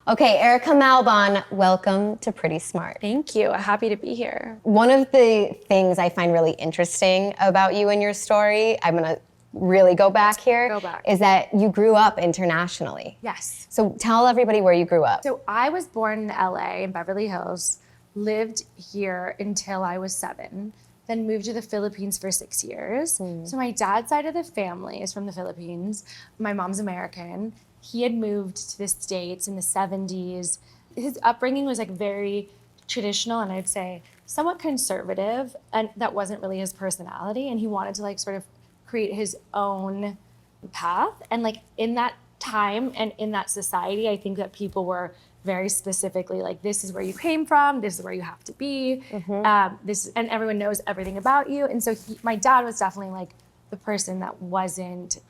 Okay, Erica Malbon, welcome to Pretty Smart. Thank you. Happy to be here. One of the things I find really interesting about you and your story, I'm gonna really go back here, is that you grew up internationally. Yes. So tell everybody where you grew up. So I was born in LA, in Beverly Hills, lived here until I was 7, then moved to the Philippines for 6 years. So my dad's side of the family is from the Philippines. My mom's American. He had moved to the States in the 70s. His upbringing was like very traditional and I'd say somewhat conservative, and that wasn't really his personality. And he wanted to like sort of create his own path. And like in that time and in that society, I think that people were very specifically like, this is where you came from, this is where you have to be, and everyone knows everything about you. And so my dad was definitely like the person that wasn't,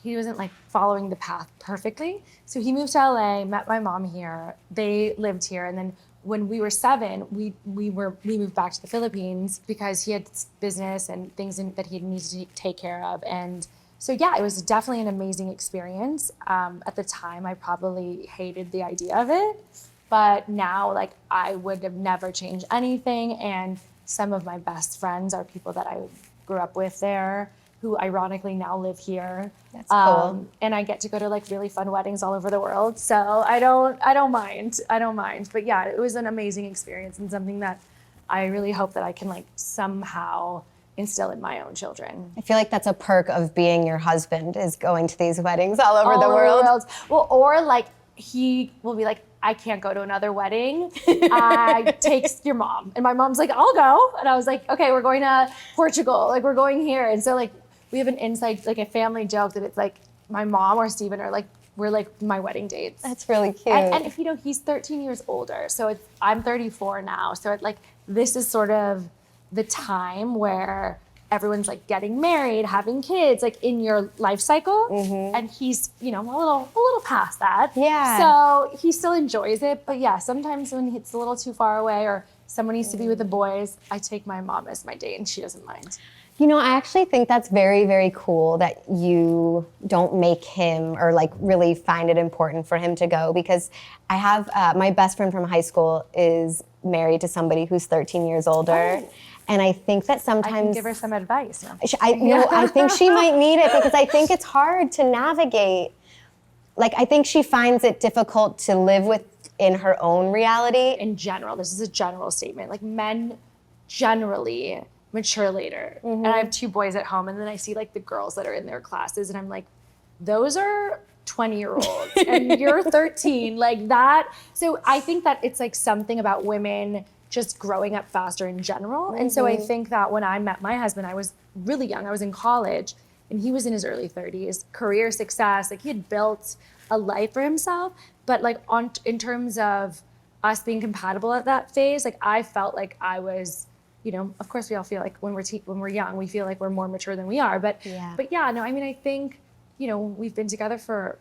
he wasn't like following the path perfectly. So he moved to LA, met my mom here, they lived here. And then when we were 7, we moved back to the Philippines because he had business and things that he needed to take care of. And so yeah, it was definitely an amazing experience. At the time, I probably hated the idea of it, but now like I would have never changed anything. And some of my best friends are people that I grew up with there, who ironically now live here. That's cool. And I get to go to like really fun weddings all over the world. So I don't mind. But yeah, it was an amazing experience and something that I really hope that I can like somehow instill in my own children. I feel like that's a perk of being your husband, is going to these weddings all over the world. Well, or like he will be like, I can't go to another wedding. I take your mom. And my mom's like, I'll go. And I was like, okay, we're going to Portugal. Like we're going here. And so like we have an inside, like a family joke that it's like my mom or Steven are like, we're like my wedding dates. That's really cute. And he's 13 years older. So I'm 34 now. So like this is sort of the time where everyone's like getting married, having kids, like in your life cycle. And he's, a little past that. Yeah. So he still enjoys it. But yeah, sometimes when it's a little too far away or someone needs to be with the boys, I take my mom as my date and she doesn't mind. I actually think that's very, very cool that you don't make him or like really find it important for him to go, because I have my best friend from high school is married to somebody who's 13 years older. Oh. And I think that sometimes... I can give her some advice. I think she might need it, because I think it's hard to navigate. Like, I think she finds it difficult to live within her own reality. In general, this is a general statement. Like, men generally mature later. And I have 2 boys at home, and then I see like the girls that are in their classes, and I'm like, those are 20-year-olds, and you're 13, like that. So I think that it's like something about women just growing up faster in general. And so I think that when I met my husband, I was really young. I was in college and he was in his early 30s, career success. Like he had built a life for himself, but like in terms of us being compatible at that phase, like I felt like I was, of course we all feel like when we're young, we feel like we're more mature than we are. But yeah, no, I mean, I think, we've been together for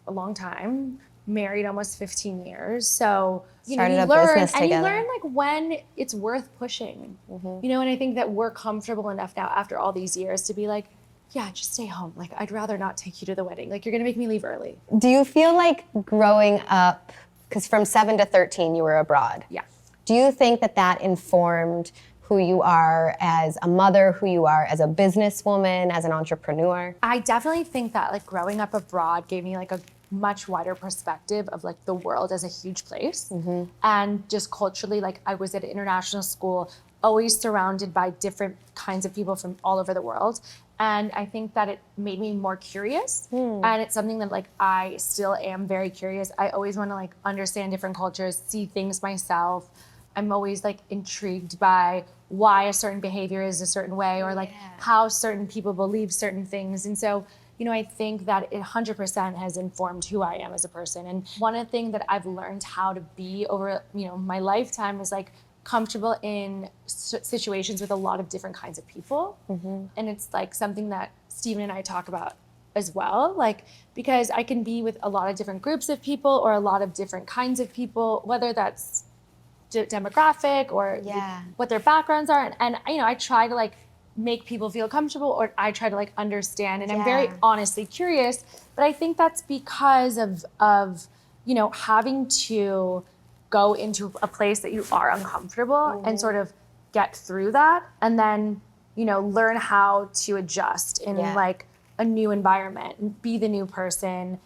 a long time, married almost 15 years. So, you learn like when it's worth pushing, and I think that we're comfortable enough now after all these years to be like, yeah, just stay home. Like, I'd rather not take you to the wedding. Like, you're going to make me leave early. Do you feel like growing up, because from 7 to 13, you were abroad. Yeah. Do you think that informed who you are as a mother, who you are as a businesswoman, as an entrepreneur? I definitely think that like growing up abroad gave me like a much wider perspective of like the world as a huge place. And just culturally, like I was at an international school, always surrounded by different kinds of people from all over the world. And I think that it made me more curious. And it's something that like I still am very curious. I always want to like understand different cultures, see things myself. I'm always like intrigued by why a certain behavior is a certain way, or like how certain people believe certain things. And so, I think that it 100% has informed who I am as a person. And one of the things that I've learned how to be over, my lifetime is like comfortable in situations with a lot of different kinds of people. And it's like something that Steven and I talk about as well, like, because I can be with a lot of different groups of people or a lot of different kinds of people, whether that's demographic or what their backgrounds are. And I try to like make people feel comfortable, or I try to like understand, and I'm very honestly curious. But I think that's because of having to go into a place that you are uncomfortable and sort of get through that, and then, learn how to adjust in like a new environment and be the new person,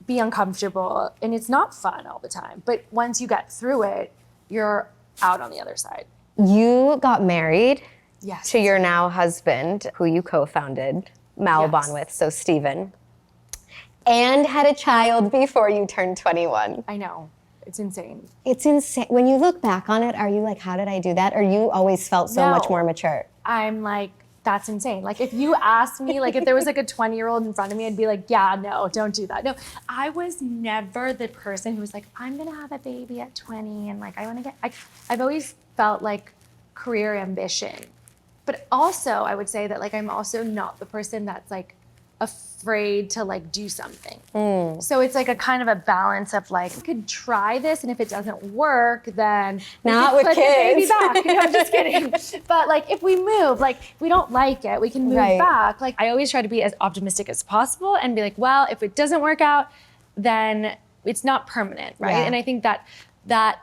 be uncomfortable. And it's not fun all the time. But once you get through it, you're out on the other side. You got married Yes. to your now husband, who you co-founded Malbon with, so Stephen, and had a child before you turned 21. I know. It's insane. It's insane. When you look back on it, are you like, how did I do that? Or you always felt so much more mature? I'm like, that's insane. Like, if you asked me, like, if there was like a 20-year-old in front of me, I'd be like, yeah, no, don't do that. No, I was never the person who was like, I'm gonna have a baby at 20 and like, I wanna get, I've always felt like career ambition. But also, I would say that like, I'm also not the person that's like afraid to like do something. So it's like a kind of a balance of like, we could try this, and if it doesn't work, then not with put kids. the baby back. Just kidding. But like, if we move, like if we don't like it, we can move back. Like, I always try to be as optimistic as possible and be like, well, if it doesn't work out, then it's not permanent, right? And I think that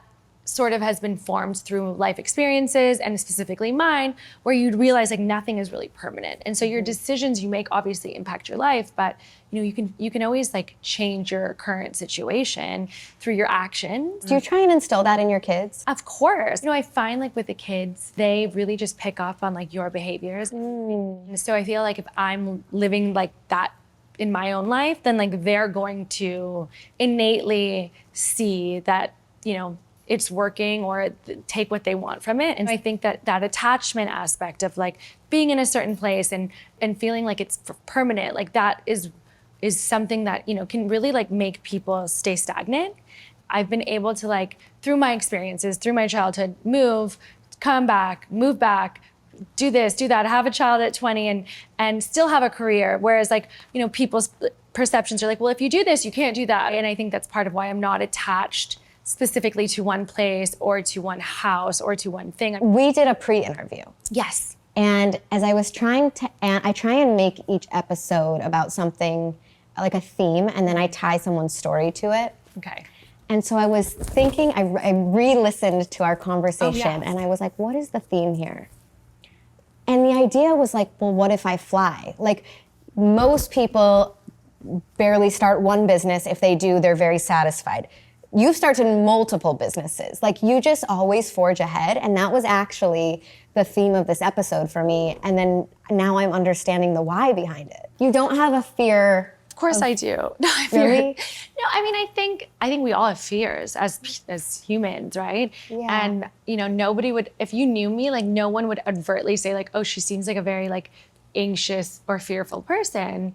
sort of has been formed through life experiences, and specifically mine, where you'd realize like nothing is really permanent. And so your decisions you make obviously impact your life, but you can always like change your current situation through your actions. Do you try and instill that in your kids? Of course. I find like with the kids, they really just pick up on like your behaviors. And so I feel like if I'm living like that in my own life, then like they're going to innately see that, it's working, or take what they want from it. And I think that attachment aspect of like being in a certain place and feeling like it's permanent, like that is something that, can really like make people stay stagnant. I've been able to like, through my experiences, through my childhood, move, come back, move back, do this, do that, have a child at 20 and still have a career. Whereas like, people's perceptions are like, well, if you do this, you can't do that. And I think that's part of why I'm not attached specifically to one place or to one house or to one thing. We did a pre-interview. Yes. And as I was I try and make each episode about something, like a theme, and then I tie someone's story to it. Okay. And so I was thinking, I re-listened to our conversation, and I was like, what is the theme here? And the idea was like, well, what if I fly? Like, most people barely start one business. If they do, they're very satisfied. You've started multiple businesses. Like, you just always forge ahead. And that was actually the theme of this episode for me. And then now I'm understanding the why behind it. You don't have a fear. Of course I do. No, I fear. Really? No, I mean, I think we all have fears as humans, right? Yeah. And, nobody would, if you knew me, like no one would overtly say like, oh, she seems like a very like anxious or fearful person.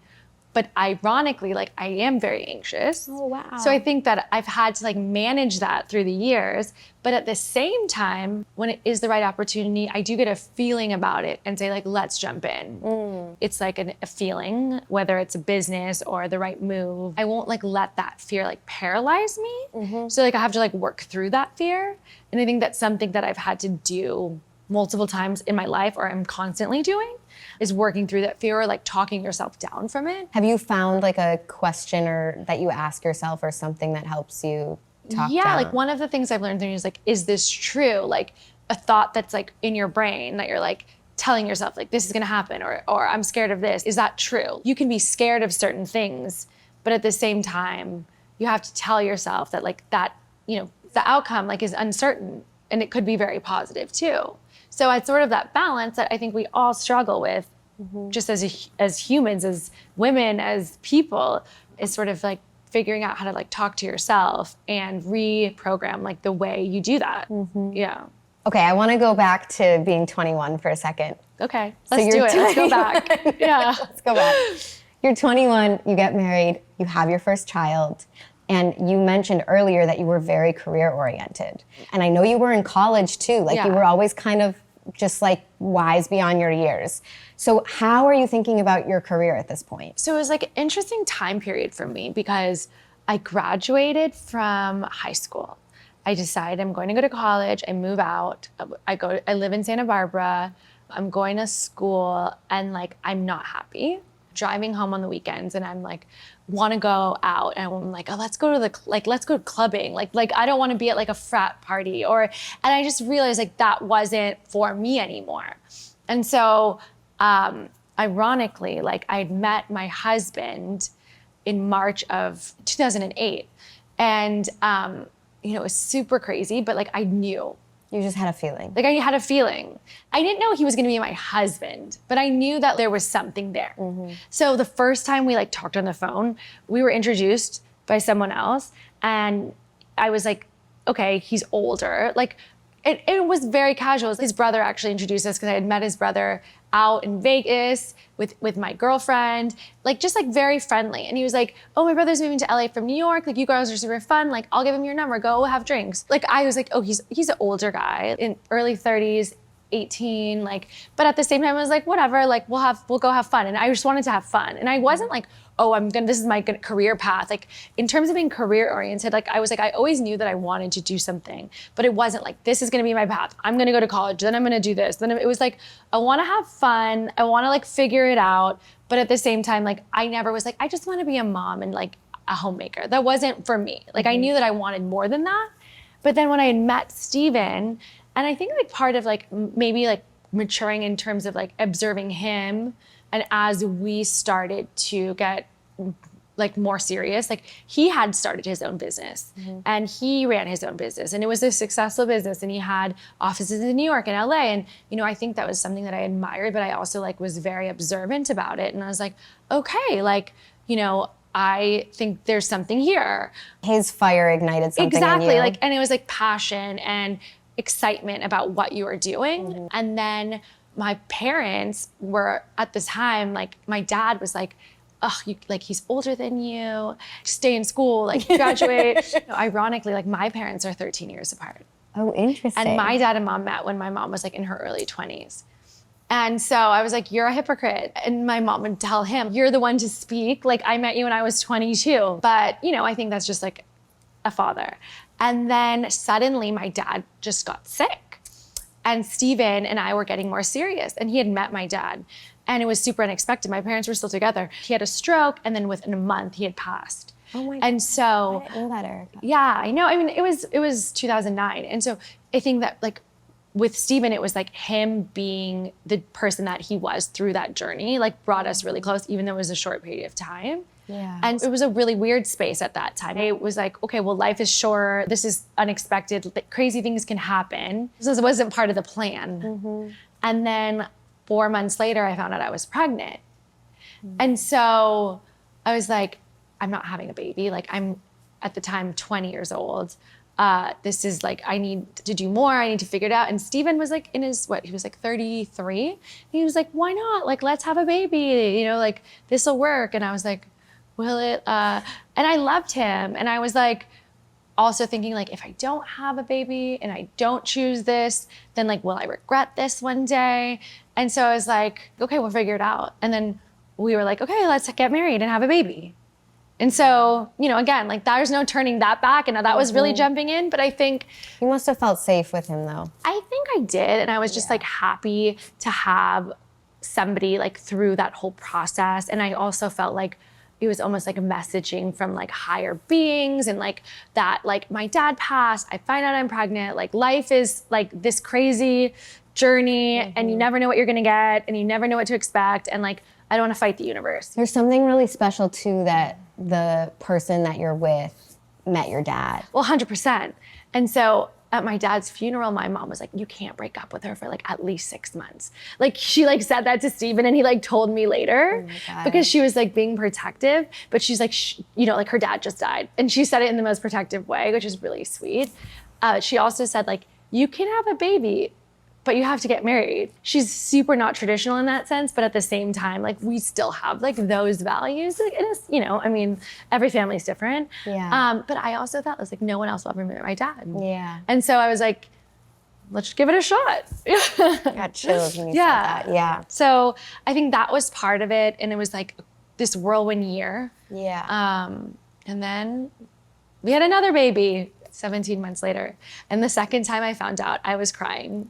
But ironically, like I am very anxious. Oh, wow. So I think that I've had to like manage that through the years. But at the same time, when it is the right opportunity, I do get a feeling about it and say like, let's jump in. It's like a feeling, whether it's a business or the right move. I won't like let that fear like paralyze me. So like I have to like work through that fear. And I think that's something that I've had to do multiple times in my life, or I'm constantly doing, is working through that fear or like talking yourself down from it. Have you found like a question or that you ask yourself or something that helps you talk down? Yeah, like one of the things I've learned through is like, is this true? Like a thought that's like in your brain that you're like telling yourself like this is gonna happen, or I'm scared of this. Is that true? You can be scared of certain things, but at the same time, you have to tell yourself that like that, the outcome like is uncertain, and it could be very positive too. So it's sort of that balance that I think we all struggle with, just as humans, as women, as people, is sort of like figuring out how to like talk to yourself and reprogram like the way you do that. Yeah. Okay, I want to go back to being 21 for a second. Okay, let's do it. Let's go back. Yeah. Let's go back. You're 21, you get married, you have your first child. And you mentioned earlier that you were very career oriented. And I know you were in college too. Like you were always kind of just like wise beyond your years. So how are you thinking about your career at this point? So it was like an interesting time period for me because I graduated from high school. I decided I'm going to go to college. I move out. I live in Santa Barbara. I'm going to school and like I'm not happy. Driving home on the weekends and I'm like, want to go out, and I'm like, oh, let's go to clubbing. Like I don't want to be at like a frat party and I just realized like that wasn't for me anymore. And so, ironically, like I'd met my husband in March of 2008. And, it was super crazy, but like I knew. You just had a feeling. Like I had a feeling. I didn't know he was gonna be my husband, but I knew that there was something there. So the first time we like talked on the phone, we were introduced by someone else, and I was like, okay, he's older. Like it was very casual. His brother actually introduced us because I had met his brother out in Vegas with my girlfriend, like just like very friendly. And he was like, oh, my brother's moving to LA from New York. Like you girls are super fun. Like I'll give him your number, go have drinks. Like I was like, oh, he's an older guy in early 30s, 18, like, but at the same time I was like, whatever, like we'll go have fun. And I just wanted to have fun. And I wasn't like, oh, this is my career path. Like in terms of being career oriented, like I was like, I always knew that I wanted to do something, but it wasn't like, this is gonna be my path. I'm gonna go to college, then I'm gonna do this. Then it was like, I wanna have fun. I wanna like figure it out. But at the same time, like I never was like, I just wanna be a mom and like a homemaker. That wasn't for me. Like I knew that I wanted more than that. But then when I had met Steven, and I think like part of like maybe like maturing in terms of like observing him, and as we started to get like more serious, like he had started his own business and he ran his own business, and it was a successful business, and he had offices in New York and LA. And, I think that was something that I admired, but I also like was very observant about it. And I was like, okay, like, I think there's something here. His fire ignited something exactly, in you. like, and it was like passion and excitement about what you were doing. And then my parents were at this time, like my dad was like, oh, he's older than you, stay in school, like graduate. Ironically, like my parents are 13 years apart. Oh, interesting. And my dad and mom met when my mom was like in her early 20s. And so I was like, you're a hypocrite. And my mom would tell him, you're the one to speak. Like I met you when I was 22. But, I think that's just like a father. And then suddenly my dad just got sick. And Steven and I were getting more serious. And he had met my dad. And it was super unexpected. My parents were still together. He had a stroke, and then within a month he had passed. Oh my God. And so I didn't know that, Erica. Yeah, I know. I mean, it was 2009. And so I think that like with Steven, it was like him being the person that he was through that journey, like brought us really close, even though it was a short period of time. Yeah. And it was a really weird space at that time. It was like, okay, well, life is short. This is unexpected. Crazy things can happen. This wasn't part of the plan. And then 4 months later, I found out I was pregnant. And so I was like, I'm not having a baby. Like I'm at the time 20 years old. This is like, I need to do more. I need to figure it out. And Steven was like in his, he was like 33. He was like, why not? Like, let's have a baby, like this'll work. And I was like, will it? And I loved him. And I was like, also thinking like, if I don't have a baby and I don't choose this, then like, will I regret this one day? And so I was like, okay, we'll figure it out. And then we were like, okay, let's get married and have a baby. And so, again, like there's no turning that back. And that was really jumping in. But I think You must have felt safe with him though. I think I did. And I was just like happy to have somebody like through that whole process. And I also felt like it was almost like a messaging from like higher beings, and like that, like my dad passed, I find out I'm pregnant, like life is like this crazy journey and you never know what you're gonna get and you never know what to expect. And like, I don't wanna fight the universe. There's something really special too that the person that you're with met your dad. Well, 100%. And so at my dad's funeral, my mom was like, you can't break up with her for like at least 6 months. Like she like said that to Steven, and he like told me later because she was like being protective, but she's like, like her dad just died. And she said it in the most protective way, which is really sweet. She also said like, you can have a baby, but you have to get married. She's super not traditional in that sense, but at the same time, like we still have like those values. Like, and it's, I mean, every family's different. Yeah. But I also thought, I was like, no one else will ever meet my dad. Yeah. And so I was like, let's give it a shot. I got chills when you said that. Yeah. So I think that was part of it. And it was like this whirlwind year. Yeah. And then we had another baby 17 months later. And the second time I found out, I was crying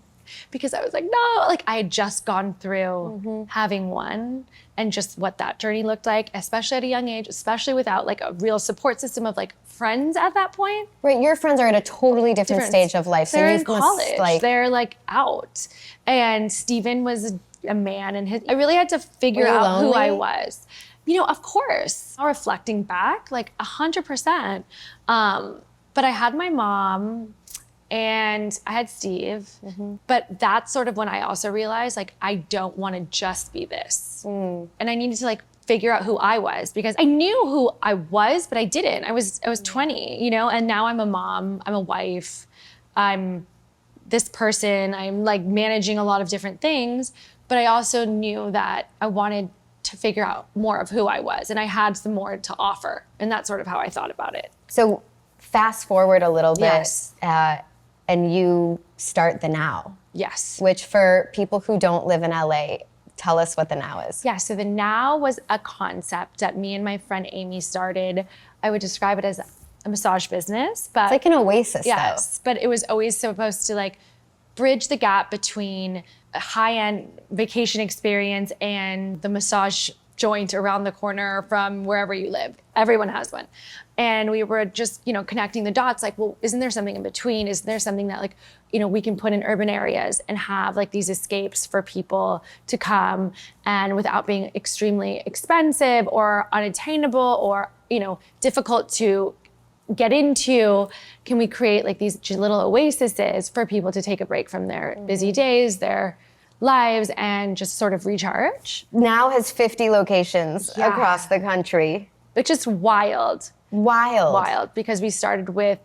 because I was like, no, like I had just gone through having one and just what that journey looked like, especially at a young age, especially without like a real support system of like friends at that point. Right, your friends are at a totally different stage of life. They're so in you college. must, They're like out. And Steven was a man, and I really had to figure out who I was. You know, of course, reflecting back, like 100%. But I had my mom and I had Steve, but that's sort of when I also realized like, I don't want to just be this. And I needed to like figure out who I was, because I knew who I was, but I didn't. I was 20, you know, and now I'm a mom, I'm a wife, I'm this person, I'm like managing a lot of different things, but I also knew that I wanted to figure out more of who I was, and I had some more to offer, and that's sort of how I thought about it. So fast forward a little bit, Yes. And you start the Now. Yes. Which for people who don't live in LA, tell us what the Now is. Yeah, so the Now was a concept that me and my friend Amy started. I would describe it as a massage business, but It's like an oasis, yes, but it was always supposed to like bridge the gap between a high-end vacation experience and the massage joint around the corner from wherever you live. Everyone has one. And we were just, you know, connecting the dots like, well, isn't there something in between? Is there something that like, you know, we can put in urban areas and have like these escapes for people to come, and without being extremely expensive or unattainable or, you know, difficult to get into, can we create like these little oases for people to take a break from their busy days, their lives, and just sort of recharge? Now has 50 locations Yeah. across the country. Which is wild. Wild. Because we started with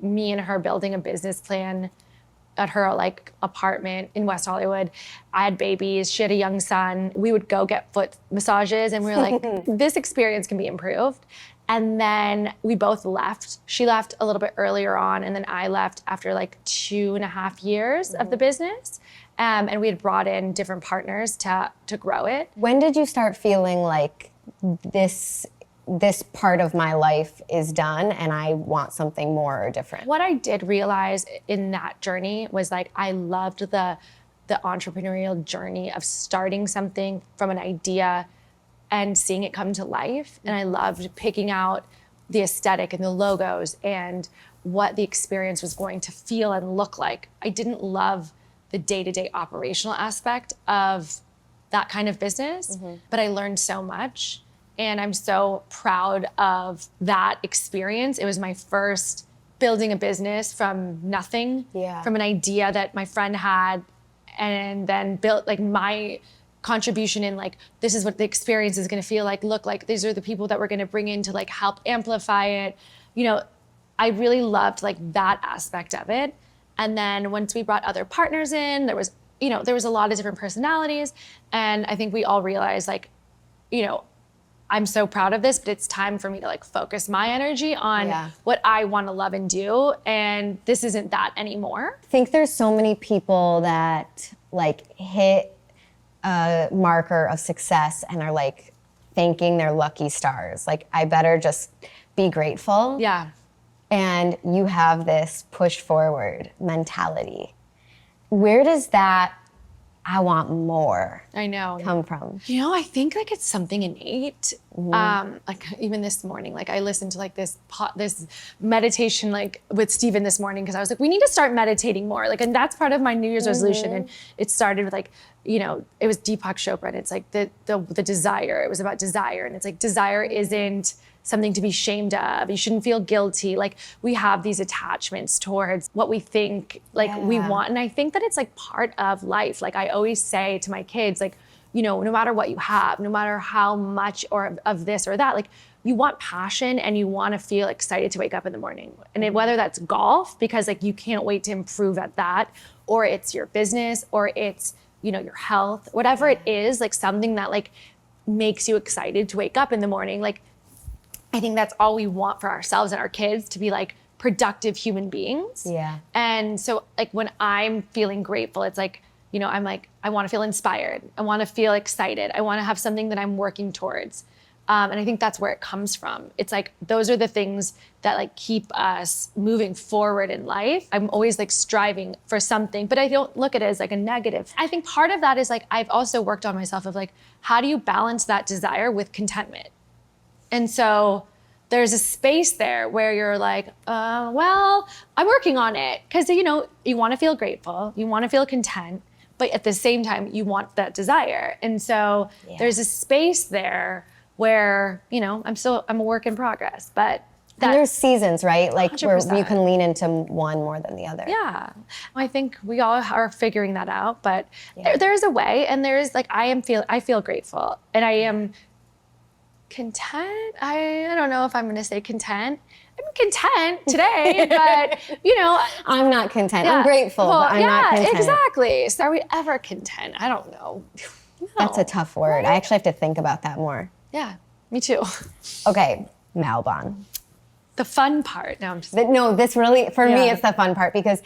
me and her building a business plan at her like apartment in West Hollywood. I had babies, she had a young son. We would go get foot massages, and we were like, this experience can be improved. And then we both left. She left a little bit earlier on, and then I left after like 2.5 years of the business. And we had brought in different partners to grow it. When did you start feeling like this part of my life is done and I want something more or different? What I did realize in that journey was like, I loved the entrepreneurial journey of starting something from an idea and seeing it come to life. And I loved picking out the aesthetic and the logos and what the experience was going to feel and look like. I didn't love the day-to-day operational aspect of that kind of business, but I learned so much. And I'm so proud of that experience. It was my first building a business from nothing, from an idea that my friend had, and then built like my contribution in like, this is what the experience is gonna feel like, look like, these are the people that we're gonna bring in to like help amplify it. You know, I really loved like that aspect of it. And then once we brought other partners in, there was a lot of different personalities. And I think we all realized like, you know, I'm so proud of this, but it's time for me to like focus my energy on what I want to love and do. And this isn't that anymore. I think there's so many people that like hit a marker of success and are like thanking their lucky stars. Like, I better just be grateful. Yeah. And you have this push forward mentality. Where does that I want more I know. come from? You know, I think like it's something innate. Like even this morning, like I listened to like this meditation like with Steven this morning, because I was like, we need to start meditating more. Like, and that's part of my New Year's resolution. And it started with like, you know, it was Deepak Chopra, and it's like the desire. It was about desire, and it's like desire isn't something to be ashamed of. You shouldn't feel guilty. Like, we have these attachments towards what we think like we want. And I think that it's like part of life. Like I always say to my kids, like, you know, no matter what you have, no matter how much or of this or that, like you want passion and you want to feel excited to wake up in the morning. And whether that's golf, because like you can't wait to improve at that, or it's your business, or it's, you know, your health, whatever it is, like something that like makes you excited to wake up in the morning. Like, I think that's all we want for ourselves and our kids, to be like productive human beings. Yeah. And so like when I'm feeling grateful, it's like, you know, I'm like, I want to feel inspired. I want to feel excited. I want to have something that I'm working towards. And I think that's where it comes from. It's like, those are the things that like keep us moving forward in life. I'm always like striving for something, but I don't look at it as like a negative. I think part of that is like, I've also worked on myself of like, how do you balance that desire with contentment? And so there's a space there where you're like, well, I'm working on it. Cause you know, you wanna feel grateful, you wanna feel content, but at the same time, you want that desire. And so there's a space there where, you know, I'm a work in progress, but and there's seasons, right? Like 100%. where you can lean into one more than the other. Yeah, I think we all are figuring that out, but there's a way, and there's like, I feel grateful, and I am content. I don't know if I'm gonna say content. I'm content today, but you know. I'm not content. I'm grateful, but I'm not content. Yeah, exactly. So are we ever content? I don't know. No. That's a tough word. I actually have to think about that more. Yeah, me too. Okay, Malbon. The fun part. No, I'm just. No, this really, for me, it's the fun part because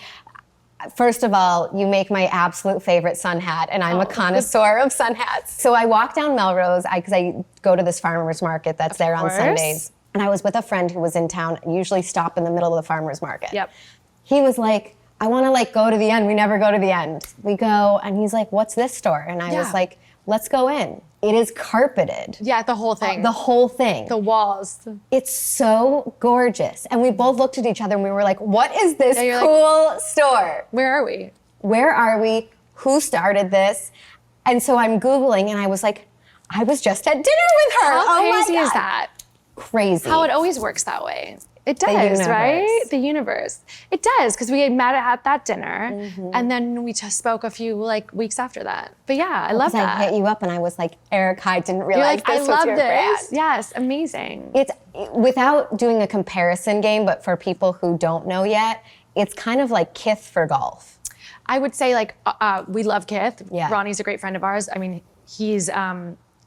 first of all, you make my absolute favorite sun hat, and I'm a connoisseur of sun hats. So I walk down Melrose, because I go to this farmer's market that's there on Sundays. And I was with a friend who was in town, usually stop in the middle of the farmer's market. Yep. He was like, I want to like go to the end. We never go to the end. We go, and he's like, what's this store? And I was like, let's go in. It is carpeted. Yeah, the whole thing. The whole thing. The walls. It's so gorgeous. And we both looked at each other and we were like, what is this cool store? Where are we? Where are we? Who started this? And so I'm Googling and I was like, I was just at dinner with her. How crazy is that? Crazy. How it always works that way. It does, right? The universe. It does, because we had met at that dinner, and then we just spoke a few like weeks after that. But yeah, I love that. I hit you up and I was like, Erica, I didn't realize this was your brand. Yes, amazing. It's, without doing a comparison game, but for people who don't know yet, it's kind of like Kith for golf. I would say like, we love Kith. Yeah. Ronnie's a great friend of ours. I mean, he's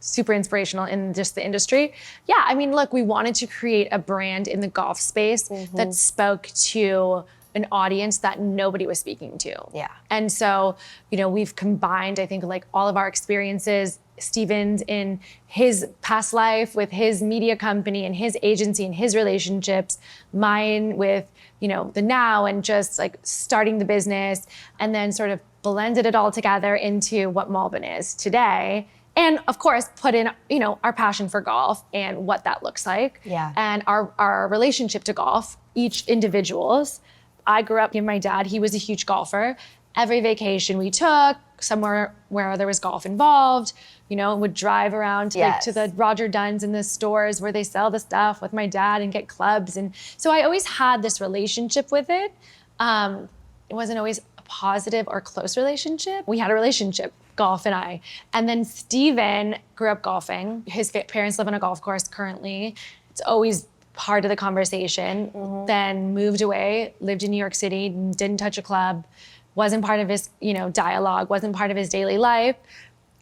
super inspirational in just the industry. Yeah, I mean, look, we wanted to create a brand in the golf space that spoke to an audience that nobody was speaking to. Yeah. And so, you know, we've combined, I think, like all of our experiences, Steven's in his past life with his media company and his agency and his relationships, mine with, you know, the now and just like starting the business, and then sort of blended it all together into what Malbon is today. And of course, put in, you know, our passion for golf and what that looks like. Yeah. And our relationship to golf, each individual's. I grew up with my dad, he was a huge golfer. Every vacation we took, somewhere where there was golf involved, you know, would drive around like, to the Roger Dunn's and the stores where they sell the stuff with my dad and get clubs. And so I always had this relationship with it. It wasn't always a positive or close relationship. We had a relationship, golf and I. And then Steven grew up golfing. His parents live on a golf course currently. It's always part of the conversation. Then moved away, lived in New York City, didn't touch a club, wasn't part of his, you know, dialogue, wasn't part of his daily life.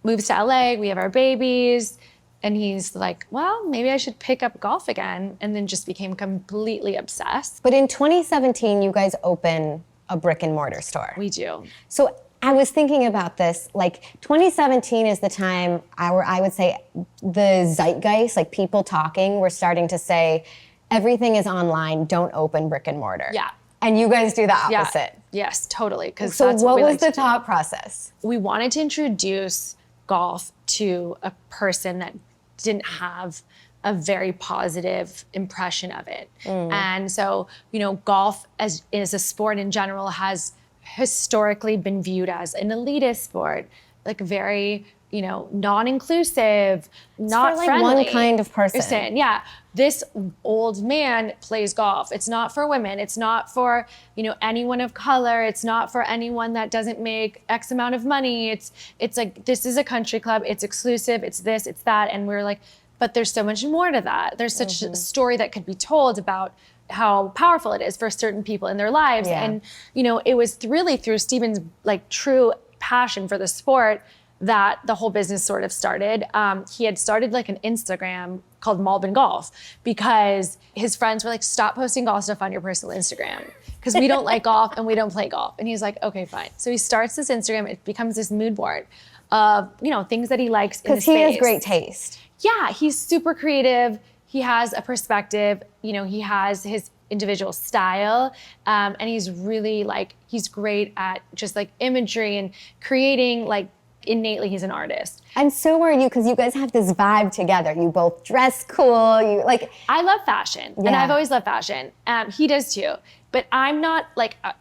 Moves to LA, we have our babies. And he's like, well, maybe I should pick up golf again. And then just became completely obsessed. But in 2017, you guys open a brick and mortar store. We do. So I was thinking about this, like 2017 is the time I would say the zeitgeist, like people talking, were starting to say, everything is online, don't open brick and mortar. Yeah. And you guys do the opposite. Yeah. Yes, totally. So that's what we was like the thought process? We wanted to introduce golf to a person that didn't have a very positive impression of it. And so, you know, golf as a sport in general has historically been viewed as an elitist sport, like very, you know, non-inclusive, not for, friendly. one kind of person. Yeah, this old man plays golf. It's not for women. It's not for, you know, anyone of color. It's not for anyone that doesn't make X amount of money. It's like, this is a country club. It's exclusive. It's this, it's that. And we're like, but there's so much more to that. There's such a story that could be told about how powerful it is for certain people in their lives. And, you know, it was really through Steven's like true passion for the sport that the whole business sort of started. He had started like an Instagram called Malbon Golf because his friends were like, stop posting golf stuff on your personal Instagram because we don't like golf and we don't play golf. And he's like, okay, fine. So he starts this Instagram. It becomes this mood board of, you know, things that he likes in the space. Because he has great taste. Yeah, he's super creative. He has a perspective. You know, he has his individual style, and he's really like, he's great at just like imagery and creating, like innately he's an artist. And so are you, because you guys have this vibe together. You both dress cool. You like. I love fashion, and I've always loved fashion. He does too, but I'm not like a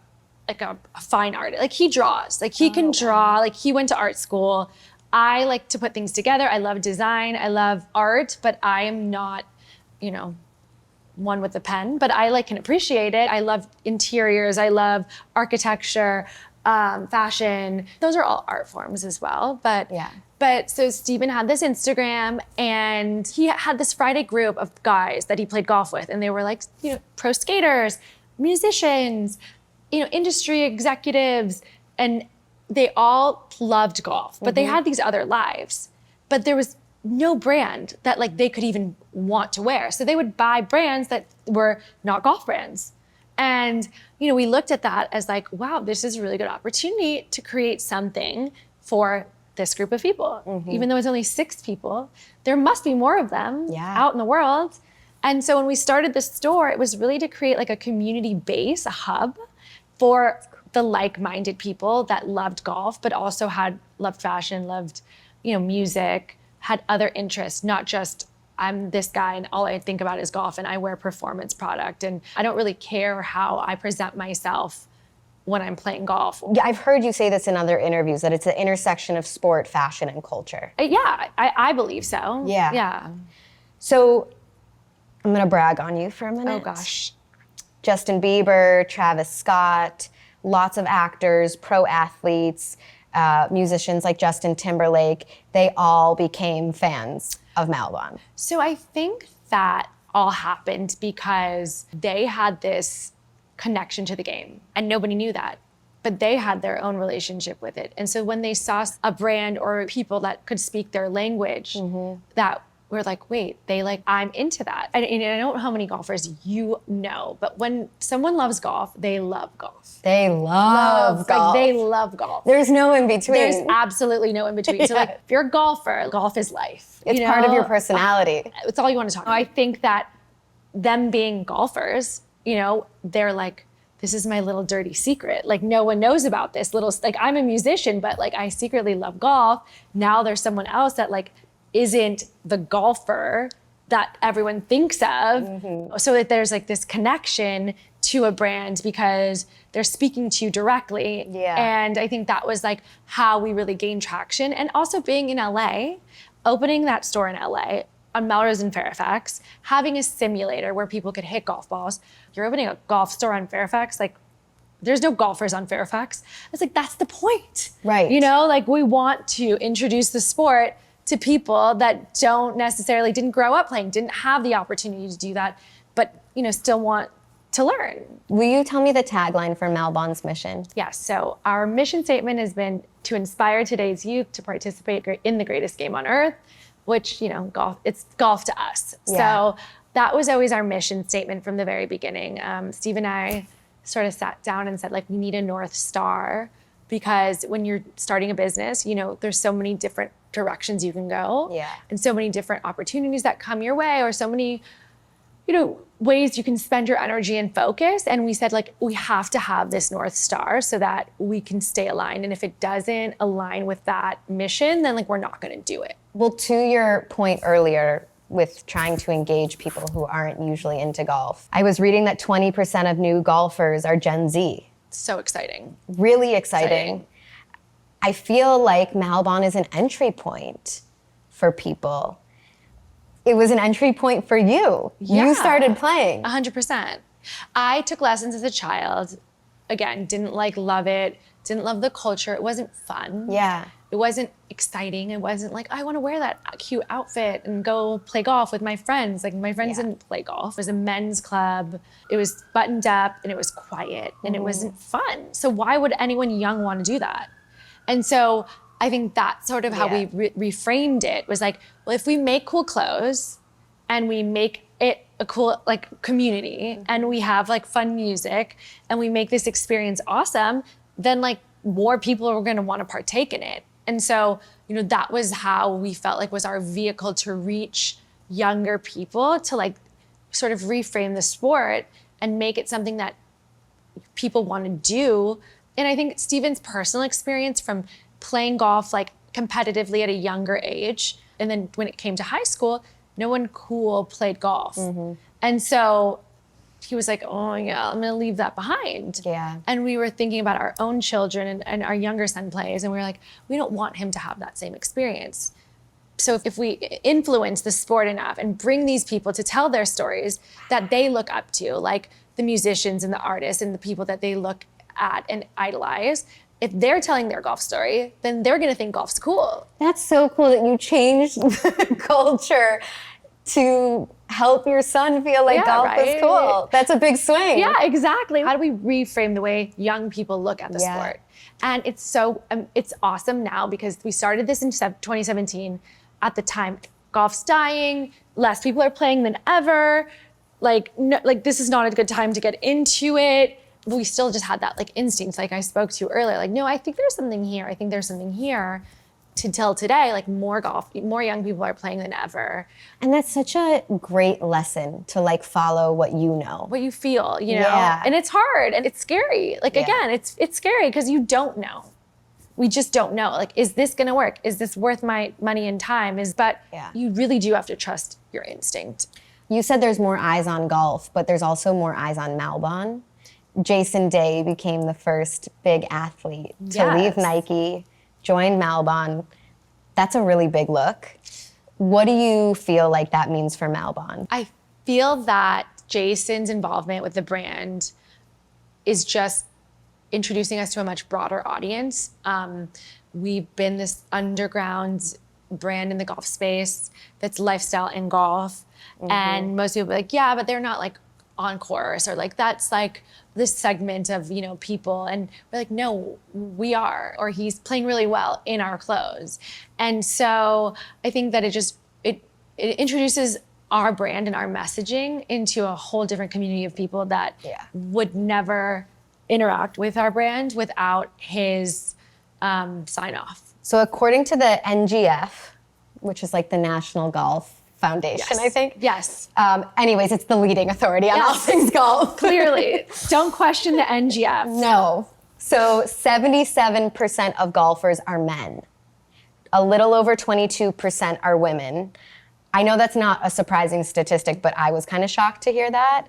fine artist. Like he draws, like he can draw, like he went to art school. I like to put things together. I love design. I love art, but I am not, you know, one with a pen, but I like can appreciate it. I love interiors. I love architecture, fashion. Those are all art forms as well. But so Steven had this Instagram, and he had this Friday group of guys that he played golf with, and they were like, you know, pro skaters, musicians, you know, industry executives, and they all loved golf, but they had these other lives. But there was no brand that like they could even want to wear. So they would buy brands that were not golf brands. And, you know, we looked at that as like, wow, this is a really good opportunity to create something for this group of people. Even though it's only 6 people, there must be more of them out in the world. And so when we started the store, it was really to create like a community base, a hub for the like-minded people that loved golf, but also loved fashion, loved, you know, music, had other interests, not just I'm this guy and all I think about is golf and I wear performance product and I don't really care how I present myself when I'm playing golf. Yeah, I've heard you say this in other interviews, that it's an intersection of sport, fashion, and culture. Yeah, I believe so. Yeah. So I'm gonna brag on you for a minute. Oh gosh. Justin Bieber, Travis Scott, lots of actors, pro athletes, musicians like Justin Timberlake, they all became fans of Malbon. So I think that all happened because they had this connection to the game and nobody knew that, but they had their own relationship with it. And so when they saw a brand or people that could speak their language, that we're like, wait, they like, I'm into that. And I don't know how many golfers you know, but when someone loves golf, they love golf. They love golf. Like they love golf. There's no in between. There's absolutely no in between. So like, if you're a golfer, golf is life. It's part of your personality. It's all you want to talk about. I think that them being golfers, you know, they're like, this is my little dirty secret. Like no one knows about this little, like I'm a musician, but like I secretly love golf. Now there's someone else that like isn't the golfer that everyone thinks of. So that there's like this connection to a brand because they're speaking to you directly. And I think that was like how we really gained traction. And also being in LA, opening that store in LA on Melrose and Fairfax, having a simulator where people could hit golf balls. You're opening a golf store on Fairfax, like there's no golfers on Fairfax. It's like, that's the point. Right. You know, like we want to introduce the sport to people that didn't grow up playing, didn't have the opportunity to do that, but you know, still want to learn. Will you tell me the tagline for Malbon's mission? Yes, so our mission statement has been to inspire today's youth to participate in the greatest game on earth, which, you know, golf, it's golf to us. So that was always our mission statement from the very beginning. Steve and I sort of sat down and said, like, we need a North Star because when you're starting a business, you know, there's so many different directions you can go and so many different opportunities that come your way or so many, you know, ways you can spend your energy and focus. And we said, like, we have to have this North Star so that we can stay aligned. And if it doesn't align with that mission, then like, we're not going to do it. Well, to your point earlier with trying to engage people who aren't usually into golf, I was reading that 20% of new golfers are Gen Z. So exciting. Really exciting. I feel like Malbon is an entry point for people. It was an entry point for you. Yeah. You started playing. 100%. I took lessons as a child. Again, didn't like love it, didn't love the culture. It wasn't fun. Yeah. It wasn't exciting. It wasn't like, I want to wear that cute outfit and go play golf with my friends. Like my friends didn't play golf. It was a men's club. It was buttoned up and it was quiet and it wasn't fun. So why would anyone young want to do that? And so I think that's sort of how we reframed it, was like, well, if we make cool clothes and we make it a cool like community and we have like fun music and we make this experience awesome, then like more people are going to want to partake in it. And so, that was how we felt like was our vehicle to reach younger people, to like sort of reframe the sport and make it something that people want to do. And I think Steven's personal experience from playing golf like competitively at a younger age, and then when it came to high school, no one cool played golf. And so he was like, oh yeah, I'm gonna leave that behind. Yeah. And we were thinking about our own children, and our younger son plays, and we were like, we don't want him to have that same experience. So if we influence the sport enough and bring these people to tell their stories that they look up to, like the musicians and the artists and the people that they look at and idolize, if they're telling their golf story, then they're gonna think golf's cool. That's so cool that you changed the culture to help your son feel like golf is cool. That's a big swing. Yeah, exactly. How do we reframe the way young people look at the sport? And it's so, it's awesome now because we started this in 2017. At the time, golf's dying, less people are playing than ever. Like, no, like this is not a good time to get into it. We still just had that like instinct, like I spoke to earlier, like, no, I think there's something here. I think there's something here. Till today, like more young people are playing than ever. And that's such a great lesson to like follow what you know. What you feel, Yeah. And it's hard and it's scary. Like again, it's scary because you don't know. We just don't know. Like, is this gonna work? Is this worth my money and time? But you really do have to trust your instinct. You said there's more eyes on golf, but there's also more eyes on Malbon. Jason Day became the first big athlete to leave Nike, join Malbon. That's a really big look. What do you feel like that means for Malbon? I feel that Jason's involvement with the brand is just introducing us to a much broader audience. We've been this underground brand in the golf space that's lifestyle and golf. And most people are like, yeah, but they're not like on course, or like that's like this segment of people, and we're like, no, we are, or he's playing really well in our clothes. And so I think that it introduces our brand and our messaging into a whole different community of people that would never interact with our brand without his sign off. So according to the NGF, which is like the National Golf Foundation, I think. Yes. Anyways, it's the leading authority on all things golf. Clearly. Don't question the NGF. No. So 77% of golfers are men. A little over 22% are women. I know that's not a surprising statistic, but I was kind of shocked to hear that.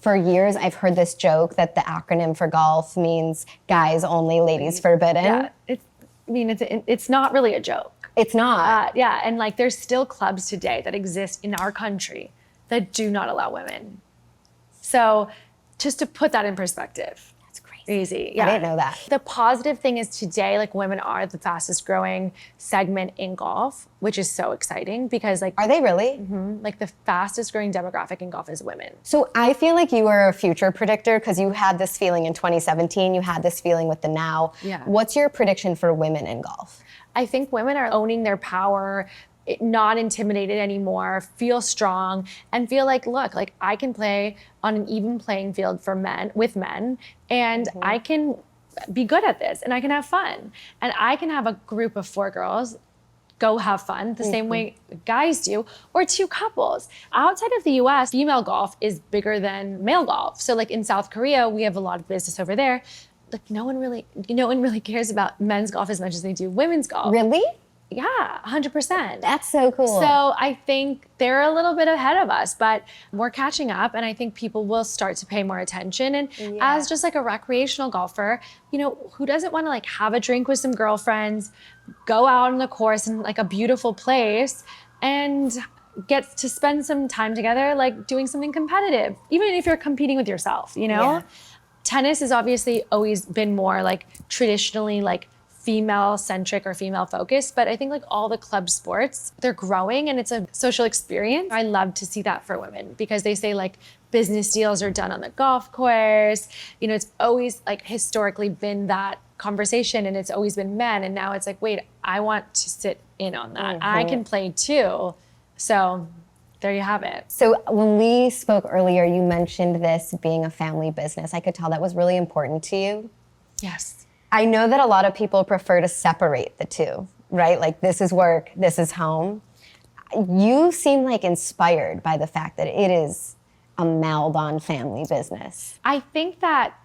For years, I've heard this joke that the acronym for golf means guys only, ladies forbidden. Yeah, it's not really a joke. It's not. And like there's still clubs today that exist in our country that do not allow women. So just to put that in perspective. That's crazy. Crazy. Yeah. I didn't know that. The positive thing is today, like women are the fastest growing segment in golf, which is so exciting because like. Are they really? Like the fastest growing demographic in golf is women. So I feel like you were a future predictor because you had this feeling in 2017, you had this feeling with the now. Yeah. What's your prediction for women in golf? I think women are owning their power, not intimidated anymore, feel strong, and feel like, look, like I can play on an even playing field with men, and I can be good at this, and I can have fun. And I can have a group of 4 girls go have fun the same way guys do, or 2 couples. Outside of the US, female golf is bigger than male golf. So like in South Korea, we have a lot of business over there. Like no one really cares about men's golf as much as they do women's golf. Really? Yeah, 100%. That's so cool. So I think they're a little bit ahead of us, but we're catching up, and I think people will start to pay more attention. And as just like a recreational golfer, who doesn't want to like have a drink with some girlfriends, go out on the course in like a beautiful place, and get to spend some time together, like doing something competitive, even if you're competing with yourself, Yeah. Tennis has obviously always been more like traditionally like female centric or female focused, but I think like all the club sports, they're growing and it's a social experience. I love to see that for women because they say like business deals are done on the golf course. It's always like historically been that conversation, and it's always been men, and now it's like, wait, I want to sit in on that. I can play too. So there you have it. So when we spoke earlier, you mentioned this being a family business. I could tell that was really important to you. Yes. I know that a lot of people prefer to separate the two. right? Like this is work, this is home. You seem like inspired by the fact that it is a Malbon family business. I think that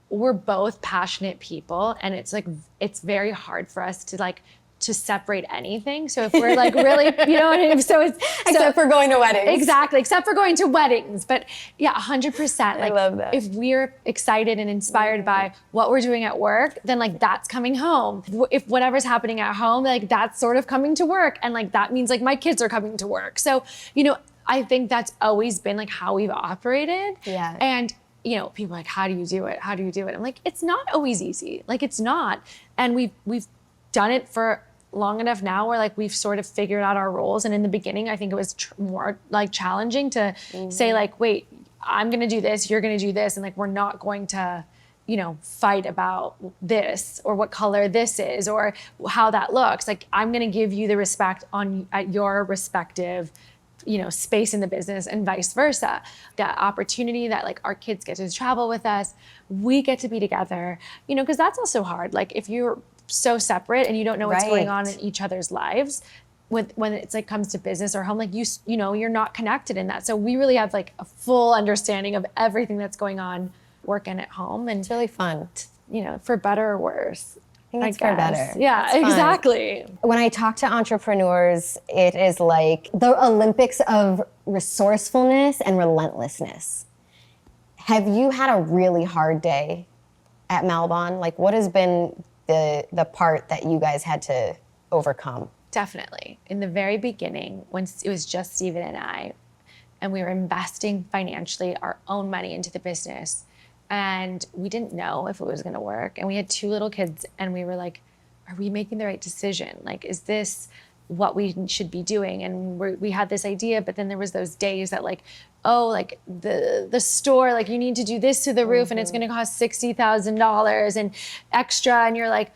we're both passionate people, and it's like, it's very hard for us to like, to separate anything. So if we're like really, you know what I mean? So it's Except for going to weddings. Exactly, except for going to weddings. But yeah, 100%. Like, I love that. If we're excited and inspired by what we're doing at work, then like that's coming home. If whatever's happening at home, like that's sort of coming to work. And like that means like my kids are coming to work. So, you know, I think that's always been like how we've operated. Yeah. And you know, people are like, how do you do it? How do you do it? I'm like, it's not always easy. Like it's not. And we've done it for long enough now where like we've sort of figured out our roles. And in the beginning, I think it was more like challenging to say like, wait, I'm going to do this, you're going to do this. And like, we're not going to, you know, fight about this or what color this is or how that looks. Like, I'm going to give you the respect at your respective, you know, space in the business and vice versa. The opportunity that like our kids get to travel with us, we get to be together, you know, because that's also hard. Like if you're so separate and you don't know what's going on in each other's lives, when it's like comes to business or home, like you know, you're not connected in that. So we really have like a full understanding of everything that's going on, work and at home. And It's really fun. you know, for better or worse. I think it's for better. Yeah, It's fun. exactly. When I talk to entrepreneurs, it is like the Olympics of resourcefulness and relentlessness. Have you had a really hard day at Malbon? Like, what has been the part that you guys had to overcome? Definitely. In the very beginning, when it was just Steven and I, and we were investing financially our own money into the business, and we didn't know if it was going to work. And we had 2 little kids, and we were like, are we making the right decision? Like, is this what we should be doing? And we had this idea, but then there was those days that like, oh, like the store, like you need to do this to the roof and it's going to cost $60,000 and extra. And you're like,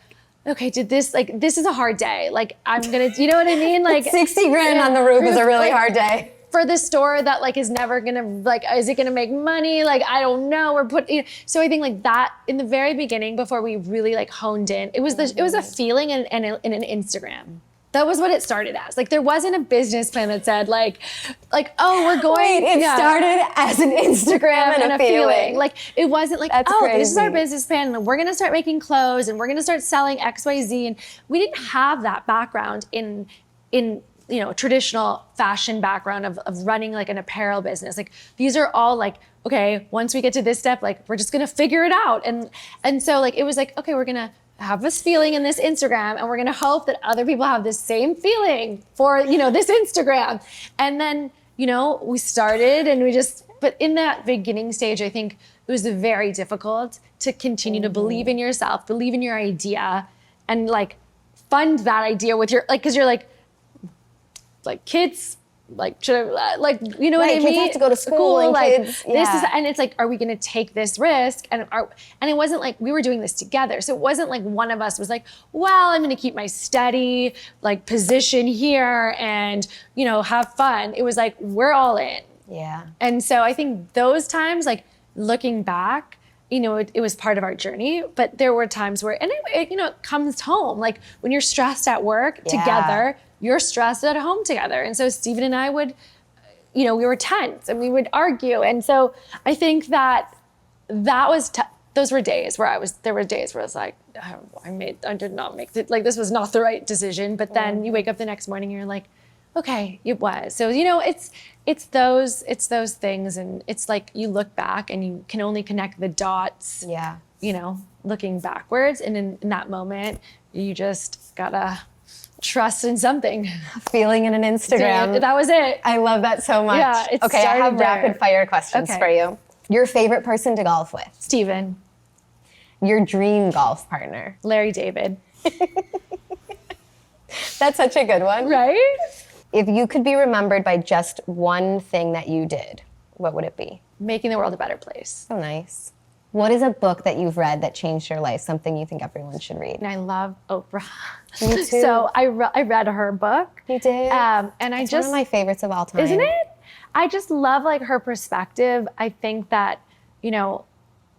okay, this is a hard day. Like I'm going to, you know what I mean? Like 60 grand on the roof is a really hard day. For the store that like is never gonna, like, is it gonna make money? Like, I don't know. So I think like that in the very beginning, before we really like honed in, it was a feeling and an Instagram. That was what it started as. Like there wasn't a business plan that said like, oh, we're going. Wait, it started as an Instagram and a feeling. Like it wasn't like, That's oh, crazy. This is our business plan and we're gonna start making clothes and we're gonna start selling XYZ. And we didn't have that background in you know, traditional fashion background of running like an apparel business. Like these are all like, okay, once we get to this step, like we're just gonna figure it out. And so like, it was like, okay, we're gonna have this feeling in this Instagram and we're gonna hope that other people have this same feeling for, you know, this Instagram. And then, you know, we started and but in that beginning stage, I think it was very difficult to continue to believe in yourself, believe in your idea and like fund that idea with your, like, cause you're like kids, like, should I, like, you know what I mean? Kids have to go to school and like, kids, yeah. And it's like, are we gonna take this risk? And it wasn't like, we were doing this together. So it wasn't like one of us was like, well, I'm gonna keep my steady, like, position here and, you know, have fun. It was like, we're all in. Yeah. And so I think those times, like, looking back, you know, it was part of our journey, but there were times where, and it you know, it comes home. Like when you're stressed at work together, you're stressed at home together. And so Steven and I would, you know, we were tense and we would argue. And so I think that was, those were days where there were days where I was like, I did not make it, like this was not the right decision. But then you wake up the next morning and you're like, okay, it was. So, you know, it's those things. And it's like, you look back and you can only connect the dots, you know, looking backwards. And in that moment, you just gotta trust in something. Feeling in an Instagram. That was it. I love that so much. Yeah, it okay, I have started there. rapid fire questions for you. Your favorite person to golf with? Steven. Your dream golf partner? Larry David. That's such a good one. Right? If you could be remembered by just one thing that you did, what would it be? Making the world a better place. So nice. What is a book that you've read that changed your life, something you think everyone should read? And I love Oprah. Me too. So I read her book. You did? And it's one of my favorites of all time. Isn't it? I just love like her perspective. I think that, you know,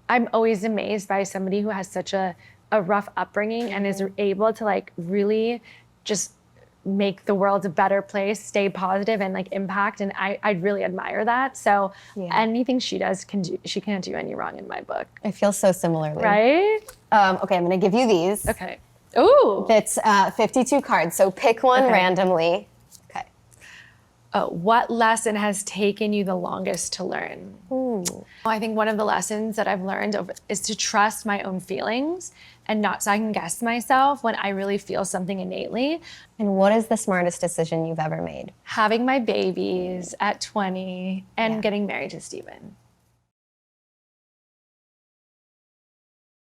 I'm always amazed by somebody who has such a rough upbringing and is able to like really just make the world a better place, stay positive and like impact. And I really admire that. So anything she does she can't do any wrong in my book. I feel so similarly. Right? Okay, I'm gonna give you these. Okay. Ooh. It's 52 cards, so pick one randomly. Okay. What lesson has taken you the longest to learn? I think one of the lessons that I've learned is to trust my own feelings and not second guess myself when I really feel something innately. And what is the smartest decision you've ever made? Having my babies at 20 and getting married to Steven.